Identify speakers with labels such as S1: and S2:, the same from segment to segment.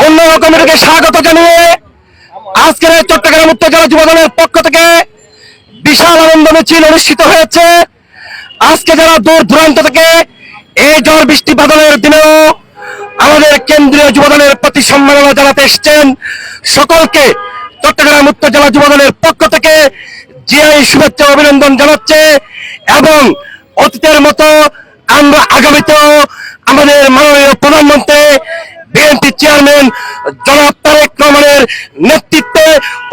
S1: অন্যরকম এটাকে স্বাগত জানিয়ে আজকের চট্টগ্রাম উত্তর জেলা যুবদলের পক্ষ থেকে বিশাল আনন্দ মিছিল অনুষ্ঠিত হয়েছে। আজকে যারা দূর দূরান্ত থেকে এই ঝড় বৃষ্টি বাদলের দিনেও আমাদের কেন্দ্রীয় যুবদলের প্রতি সম্মাননা জানাতে এসেছেন, সকলকে চট্টগ্রাম উত্তর জেলা যুবদলের পক্ষ থেকে জিআই শুভেচ্ছা অভিনন্দন জানাচ্ছে। এবং অতীতের মতো আমরা আগামীতেও আমাদের মাননীয় প্রধানমন্ত্রী বিএনপি চেয়ারম্যান জনাব তারেক রহমানের নেতৃত্বে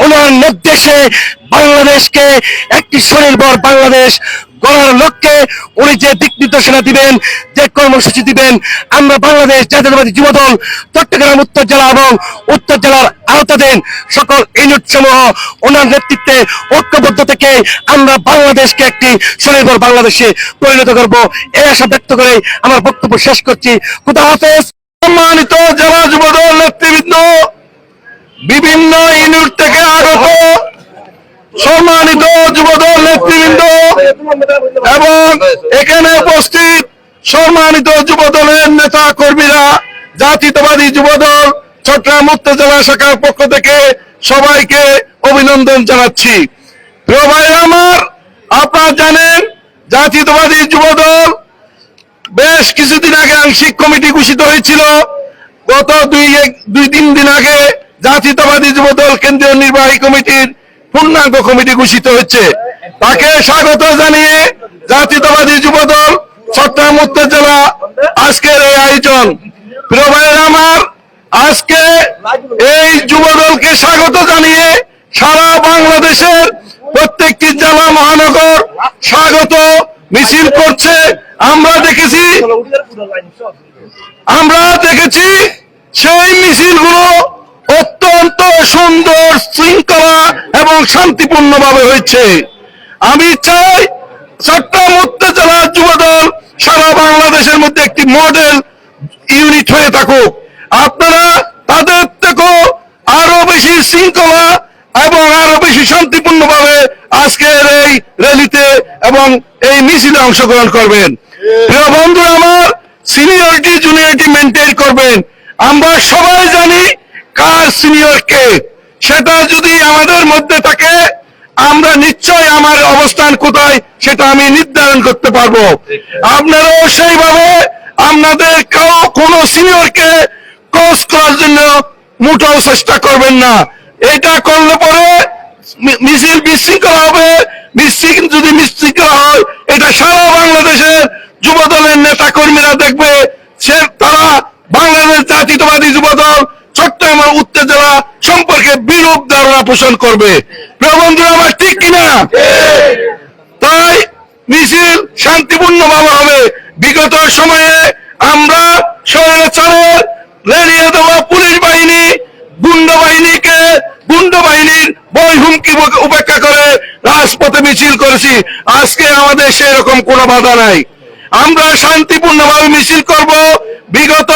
S1: ওনার নির্দেশে বাংলাদেশকে একটি স্বনির্ভর বাংলাদেশ গড়ার লক্ষ্যে উনি যে দিক নির্দেশনা দিবেন, যে কর্মসূচি দিবেন, আমরা বাংলাদেশ জাতীয়তাবাদী যুবদল চট্টগ্রাম উত্তর জেলা এবং উত্তর জেলার আওতাধীন সকল ইউনিট সমূহ ওনার নেতৃত্বে ঐক্যবদ্ধ থেকে আমরা বাংলাদেশকে একটি স্বনির্ভর বাংলাদেশে পরিণত করব, এই আশা ব্যক্ত করে আমার বক্তব্য শেষ করছি। খুদা হাফেজ। সম্মানিত জেলা যুবদল নেতৃবৃন্দ, বিভিন্ন ইউনিট থেকে আগত সম্মানিত যুবদল নেতৃবৃন্দ এবং এখানে উপস্থিত সম্মানিত যুবদলের নেতা কর্মীরা, জাতীয়তাবাদী যুবদল চট্টগ্রাম উত্তর জেলা শাখার পক্ষ থেকে সবাইকে অভিনন্দন জানাচ্ছি। প্রিয় ভাইরা আমার, আপনারা জানেন জাতীয়তাবাদী যুবদল বেশ কিছুদিন আগে আংশিক কমিটি ঘোষিত হয়েছিল। গত দুই তিন দিন আগে জাতীয়তাবাদী যুবদল কেন্দ্রীয় নির্বাহী কমিটির পূর্ণাঙ্গ কমিটি ঘোষিত হচ্ছে। তাকে স্বাগত জানিয়ে জাতীয়তাবাদী যুবদল চট্টগ্রাম উত্তর জেলা আজকের এই আয়োজন। প্রিয় ভাইয়েরা আমার, আজকে এই যুবদলকে স্বাগত জানিয়ে সারা বাংলাদেশের প্রত্যেকটি জেলা মহানগর স্বাগত মিছিল করছে। আমরা দেখেছি সেই মিছিলগুলো অত্যন্ত সুন্দর, শৃঙ্খলা এবং শান্তিপূর্ণ ভাবে হয়েছে। আমি চাই চট্টগ্রাম উত্তর জেলার যুবদল সারা বাংলাদেশের মধ্যে একটি মডেল ইউনিট হয়ে থাকুক। আপনারা তাদের থেকেও আরো বেশি শৃঙ্খলা এবং আরো বেশি শান্তিপূর্ণ ভাবে আজকের এই র্যালিতে এবং এই মিছিলে অংশগ্রহণ করবেন। প্রিয় বন্ধুরা আমার, সিনিয়রিটি জুনিয়রিটি মেনটেন করবেন। আমরা সবাই জানি কার সিনিয়র কে, সেটা যদি আমাদের মধ্যে থাকে আমরা নিশ্চয় আমার অবস্থান কোথায় সেটা আমি নির্ধারণ করতে পারবো। আপনারাও সেইভাবে আপনাদের কোনো সিনিয়রকে ক্রস করার জন্য মোটেও চেষ্টা করবেন না। এটা করলে পরে মিছিল বিশৃঙ্খলা হবে। যদি বিশৃঙ্খলা হয়, এটা সারা বাংলাদেশের যুবদলের নেতা কর্মীরা দেখবে, তারা বাংলাদেশ জাতীয়তাবাদী যুবদল চট্টগ্রাম উত্তর জেলা সম্পর্কে বিরূপ ধারণা পোষণ করবে। প্রিয় বন্ধুরা আমার, ঠিক কিনা? তাই মিছিল শান্তিপূর্ণ ভাবে হবে। বিগত সময়ে আমরা স্বৈরাচারের লেলিয়ে দেওয়া পুলিশ বাহিনী, গুন্ডা বাহিনীর বই হুমকি উপেক্ষা করে রাজপথে মিছিল করেছি। আজকে আমাদের সেরকম কোনো বাধা নাই, আমরা শান্তিপূর্ণভাবে মিছিল করব। বিগত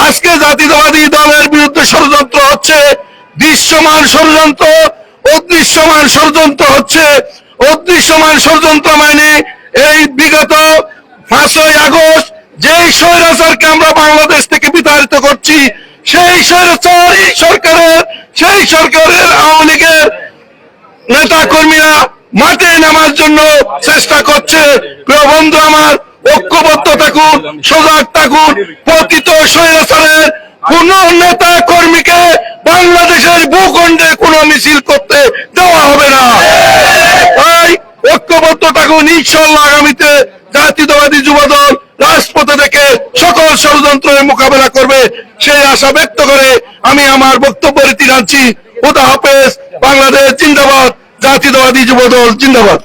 S1: আজকে জাতীয়তাবাদী দলের বিরুদ্ধে ষড়যন্ত্র হচ্ছে, দৃশ্যমান ষড়যন্ত্র, অদৃশ্যমান ষড়যন্ত্র হচ্ছে। অদৃশ্যমান ষড়যন্ত্র মানে এই বিগত 5ই আগস্ট যেই স্বৈরাচারকে আমরা বাংলাদেশ থেকে বিতাড়িত করছি, সেই স্বৈরাচার সেই সরকারের আওয়ামী লীগের নেতা কর্মীরা মাঠে নামার জন্য চেষ্টা করছে। প্রিয় বন্ধু আমার, ঐক্যবদ্ধ থাকুন, সজাগ থাকুন। প্রকৃত স্বৈরাচারের কোন নেতা কর্মীকে বাংলাদেশের ভূখণ্ডে কোনো মিছিল করতে দেওয়া হবে না। তাই ঐক্যবদ্ধ থাকুন। ইনশাআল্লাহ আগামীতে জাতীয়তাবাদী যুবদল রাজপথে থেকে সকল ষড়যন্ত্রের মোকাবেলা করবে, সেই আশা ব্যক্ত করে আমি আমার বক্তব্য রীতি টানছি। খুদা হাফেজ। বাংলাদেশ জিন্দাবাদ। জাতীয়তাবাদী যুবদল জিন্দাবাদ।